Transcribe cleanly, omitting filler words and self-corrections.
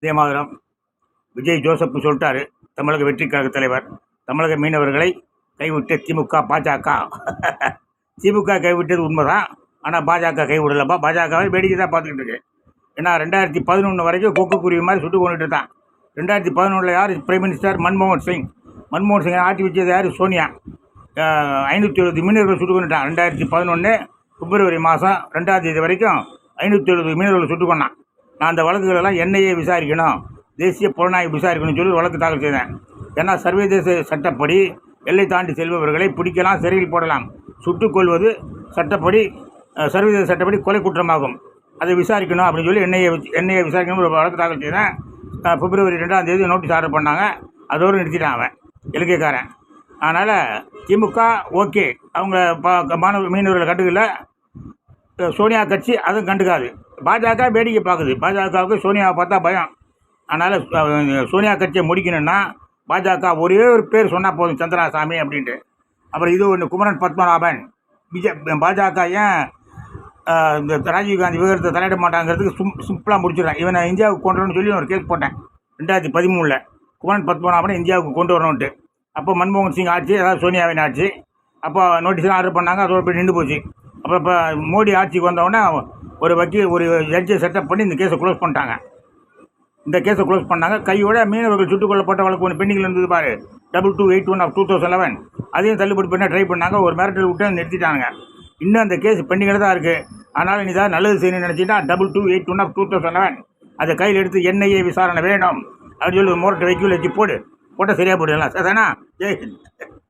இதே மாதிரம் விஜய் ஜோசப் சொல்லிட்டாரு, தமிழக வெற்றிக் கழக தலைவர், தமிழக மீனவர்களை கைவிட்டு திமுக பாஜக திமுக கைவிட்டது உண்மைதான். ஆனால் பாஜக கைவிடலப்பா. பாஜகவை வேடிக்கை தான் பார்த்துக்கிட்டு இருக்கு. ஏன்னா 2011 வரைக்கும் கொக்கு குருவி மாதிரி சுட்டு கொண்டுட்டு தான். 2011 யார் பிரைம் மினிஸ்டர்? மன்மோகன் சிங். மன்மோகன் சிங் ஆட்சி வச்சது யார்? சோனியா. 570 மீனவர்கள் சுட்டு கொண்டுட்டான். 2011 பிப்ரவரி மாதம் 2ஆம் தேதி வரைக்கும் 570 மீனவர்கள் சுட்டு கொண்டான். நான் அந்த வழக்குகளெல்லாம் என்ஐஏ விசாரிக்கணும், தேசிய புலனாய்வு விசாரிக்கணும்னு சொல்லி வழக்கு தாக்கல் செய்தேன். ஏன்னா சர்வதேச சட்டப்படி எல்லை தாண்டி செல்பவர்களை பிடிக்கலாம், சிறையில் போடலாம். சுட்டுக் கொள்வது சட்டப்படி, சர்வதேச சட்டப்படி கொலை குற்றமாகும். அதை விசாரிக்கணும் அப்படின்னு சொல்லி என்ஐஏ விசாரிக்கணும் ஒரு வழக்கு தாக்கல் செய்தேன். பிப்ரவரி 2ஆம் தேதி நோட்டீஸ் ஆர்டர் பண்ணாங்க. அதோடு நிறுத்திட்டான் அவன், இலங்கைக்காரன். அதனால் திமுக ஓகே, அவங்க மாணவ மீனவர்களை கண்டுக்கல. சோனியா கட்சி அதுவும் கண்டுக்காது. பாஜக வேடிக்கை பார்க்குது. பாஜகவுக்கு சோனியாவை பார்த்தா பயம். அதனால் சோனியா கட்சியை முடிக்கணும்னா பாஜக ஒரே ஒரு பேர் சொன்னால் போதும், சந்திராசாமி அப்படின்ட்டு. அப்புறம் இது ஒன்று, குமரன் பத்மநாபன். பாஜக ஏன் இந்த ராஜீவ்காந்தி விவகாரத்தை தலையிட மாட்டாங்கிறதுக்கு சிம்பிளாக முடிச்சிடுறேன். இவனை இந்தியாவுக்கு கொண்டு வரணும்னு சொல்லி ஒரு கேஸ் போட்டேன் 2013. குமரன் பத்மநாபனை இந்தியாவுக்கு கொண்டு வரணுன்ட்டு. அப்போ மன்மோகன் சிங் ஆட்சி, அதாவது சோனியாவின் ஆட்சி. அப்போ நோட்டீஸ்லாம் ஆர்டர் பண்ணாங்க. அதோட போய் நின்று போச்சு. அப்புறம் இப்போ மோடி ஆட்சிக்கு வந்தவுடனே ஒரு வக்கீல், ஒரு ஜட்ஜை செட்டப் பண்ணி இந்த கேஸை க்ளோஸ் பண்ணிட்டாங்க. இந்த கேஸை க்ளோஸ் பண்ணாங்க. கையோட மீனவர்கள் சுட்டுக் கொல்லப்பட்ட வழக்கு ஒன்று பெண்டிங்கில் இருந்தது பாரு, 2281 of 2011. அதையும் தள்ளுபடி பண்ண ட்ரை பண்ணாங்க. ஒரு மிரட்டல் விட்டு நிறுத்திட்டாங்க. இன்னும் அந்த கேஸ் பெண்டிங்கில் தான் இருக்குது. அதனால் நீ தான் நல்லது செய்யணும்னு நினச்சிட்டா 2281 of 2011 அதை கையில் எடுத்து என்ஐஏ விசாரணை வேணும் அப்படின்னு சொல்லி ஒரு மோரட்டை வைக்கல் வச்சு போட்டால் சரியாக போயிடலாம். சரிதானா? ஜெய் ஹிந்த்.